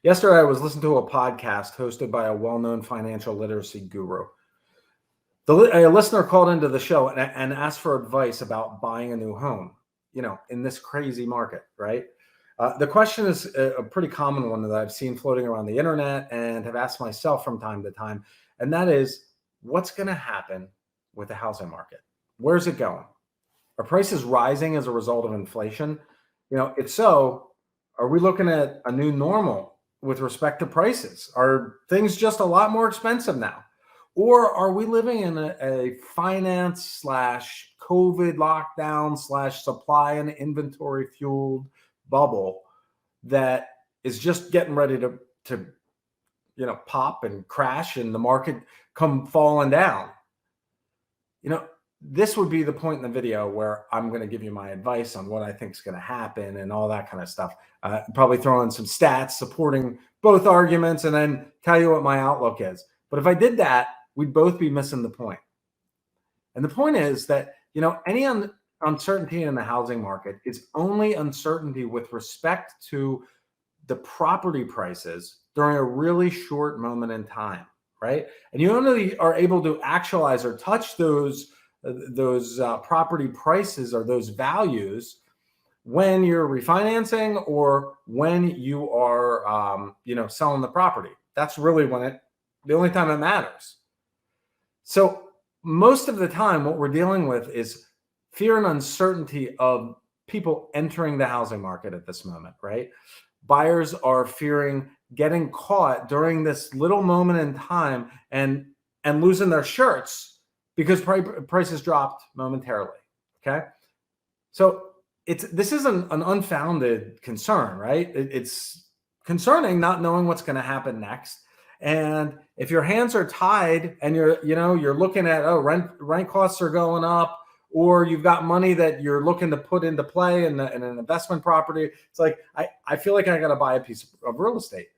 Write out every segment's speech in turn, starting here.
Yesterday, I was listening to a podcast hosted by a well-known financial literacy guru. A listener called into the show and asked for advice about buying a new home, in this crazy market, right? The question is a pretty common one that I've seen floating around the internet and have asked myself from time to time. And that is, what's going to happen with the housing market? Where's it going? Are prices rising as a result of inflation? If so, are we looking at a new normal with respect to prices? Are things just a lot more expensive now? Or are we living in a finance slash COVID lockdown slash supply and inventory fueled bubble that is just getting ready to pop and crash and the market come falling down? This would be the point in the video where I'm going to give you my advice on what I think is going to happen and all that kind of stuff. Probably throw in some stats supporting both arguments and then tell you what my outlook is. But if I did that, we'd both be missing the point. And the point is that, any uncertainty in the housing market is only uncertainty with respect to the property prices during a really short moment in time, right? And you only are able to actualize or touch those property prices or those values when you're refinancing or when you are, selling the property. That's really the only time it matters. So most of the time, what we're dealing with is fear and uncertainty of people entering the housing market at this moment, right? Buyers are fearing getting caught during this little moment in time and losing their shirts because prices dropped momentarily. Okay, so this isn't an unfounded concern, right? It's concerning not knowing what's going to happen next. And if your hands are tied and you're looking at rent costs are going up, or you've got money that you're looking to put into play in an investment property, it's like I feel like I got to buy a piece of real estate.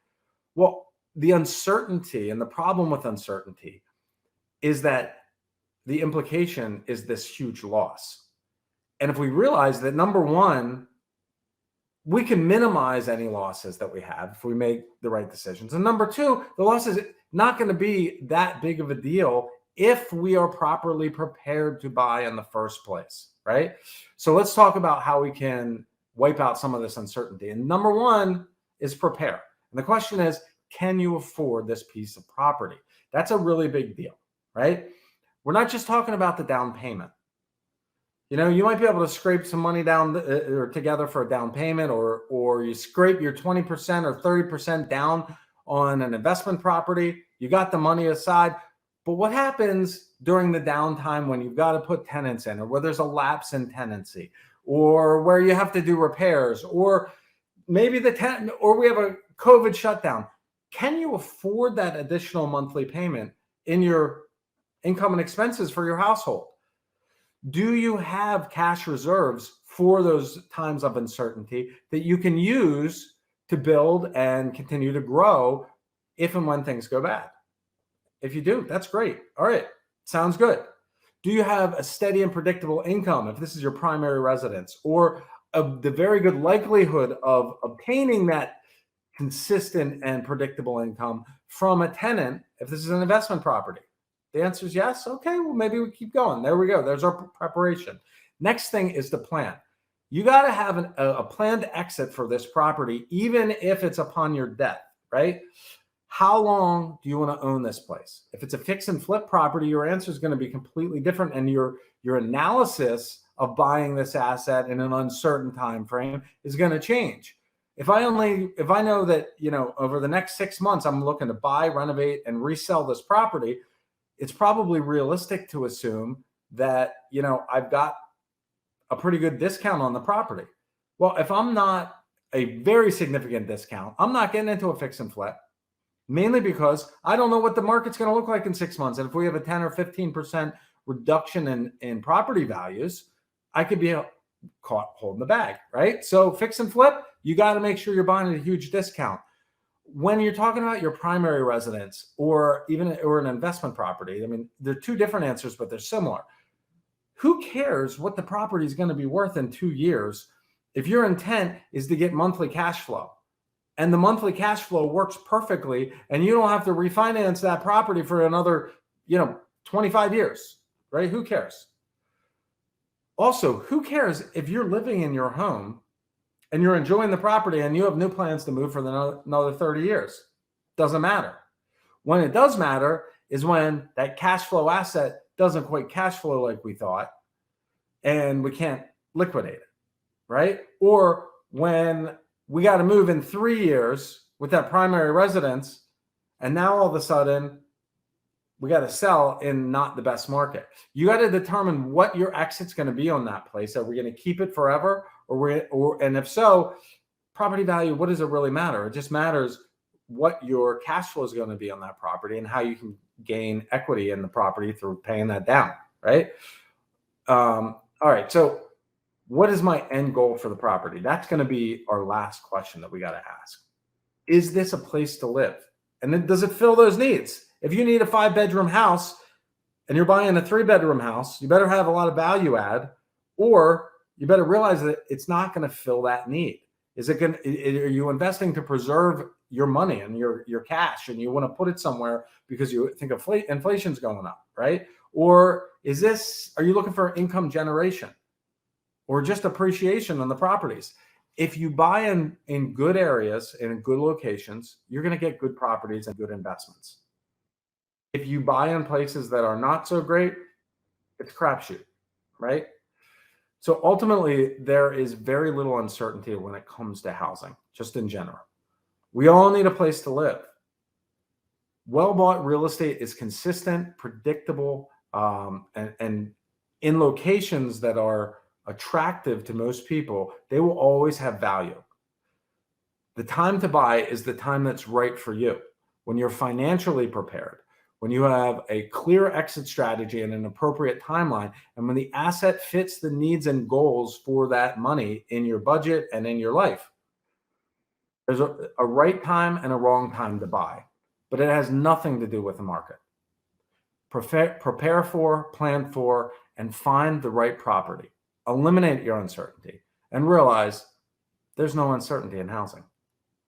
Well, the uncertainty and the problem with uncertainty is that the implication is this huge loss. And if we realize that, number one, we can minimize any losses that we have if we make the right decisions. And number two, the loss is not going to be that big of a deal if we are properly prepared to buy in the first place, right? So let's talk about how we can wipe out some of this uncertainty. And number one is prepare. And the question is, can you afford this piece of property? That's a really big deal, right? We're not just talking about the down payment. You might be able to scrape some money down or together for a down payment, or you scrape your 20% or 30% down on an investment property. You got the money aside. But what happens during the downtime when you've got to put tenants in, or where there's a lapse in tenancy, or where you have to do repairs, or maybe or we have a COVID shutdown? Can you afford that additional monthly payment in your income and expenses for your household? Do you have cash reserves for those times of uncertainty that you can use to build and continue to grow if and when things go bad? If you do, that's great. All right, sounds good. Do you have a steady and predictable income if this is your primary residence, or the very good likelihood of obtaining that consistent and predictable income from a tenant if this is an investment property? The answer is yes. Okay, well, maybe we keep going. There we go. There's our preparation. Next thing is the plan. You got to have a planned exit for this property, even if it's upon your death, right? How long do you want to own this place? If it's a fix and flip property, your answer is going to be completely different, and your analysis of buying this asset in an uncertain time frame is going to change. If I know that over the next 6 months I'm looking to buy, renovate, and resell this property, it's probably realistic to assume that I've got a pretty good discount on the property. Well, if I'm not a very significant discount, I'm not getting into a fix and flip. Mainly because I don't know what the market's going to look like in 6 months. And if we have a 10 or 15% reduction in property values, I could be caught holding the bag, right? So fix and flip, you got to make sure you're buying at a huge discount. When you're talking about your primary residence or an investment property, they're two different answers, but they're similar. Who cares what the property is going to be worth in 2 years if your intent is to get monthly cash flow? and the monthly cash flow works perfectly, and you don't have to refinance that property for another, 25 years, right? Who cares? Also, who cares if you're living in your home and you're enjoying the property and you have no plans to move for another 30 years? Doesn't matter. When it does matter is when that cash flow asset doesn't quite cash flow like we thought, and we can't liquidate it, right? Or when we got to move in 3 years with that primary residence, and now all of a sudden we got to sell in not the best market. You got to determine what your exit's going to be on that place. Are we going to keep it forever, and if so, property value, what does it really matter? It just matters what your cash flow is going to be on that property and how you can gain equity in the property through paying that down, right? All right, so what is my end goal for the property? That's going to be our last question that we got to ask. Is this a place to live? And then does it fill those needs? If you need a 5-bedroom house and you're buying a 3-bedroom house, you better have a lot of value add, or you better realize that it's not going to fill that need. Are you investing to preserve your money and your cash, and you want to put it somewhere because you think inflation's going up, right? Or are you looking for income generation or just appreciation on the properties? If you buy in good areas and in good locations, you're going to get good properties and good investments. If you buy in places that are not so great, it's crapshoot, right? So ultimately, there is very little uncertainty when it comes to housing, just in general. We all need a place to live. Well-bought real estate is consistent, predictable, and in locations that are attractive to most people, they will always have value. The time to buy is the time that's right for you. When you're financially prepared, when you have a clear exit strategy and an appropriate timeline, and when the asset fits the needs and goals for that money in your budget and in your life. There's a right time and a wrong time to buy, but it has nothing to do with the market. Prepare for, plan for, and find the right property. Eliminate your uncertainty and realize there's no uncertainty in housing.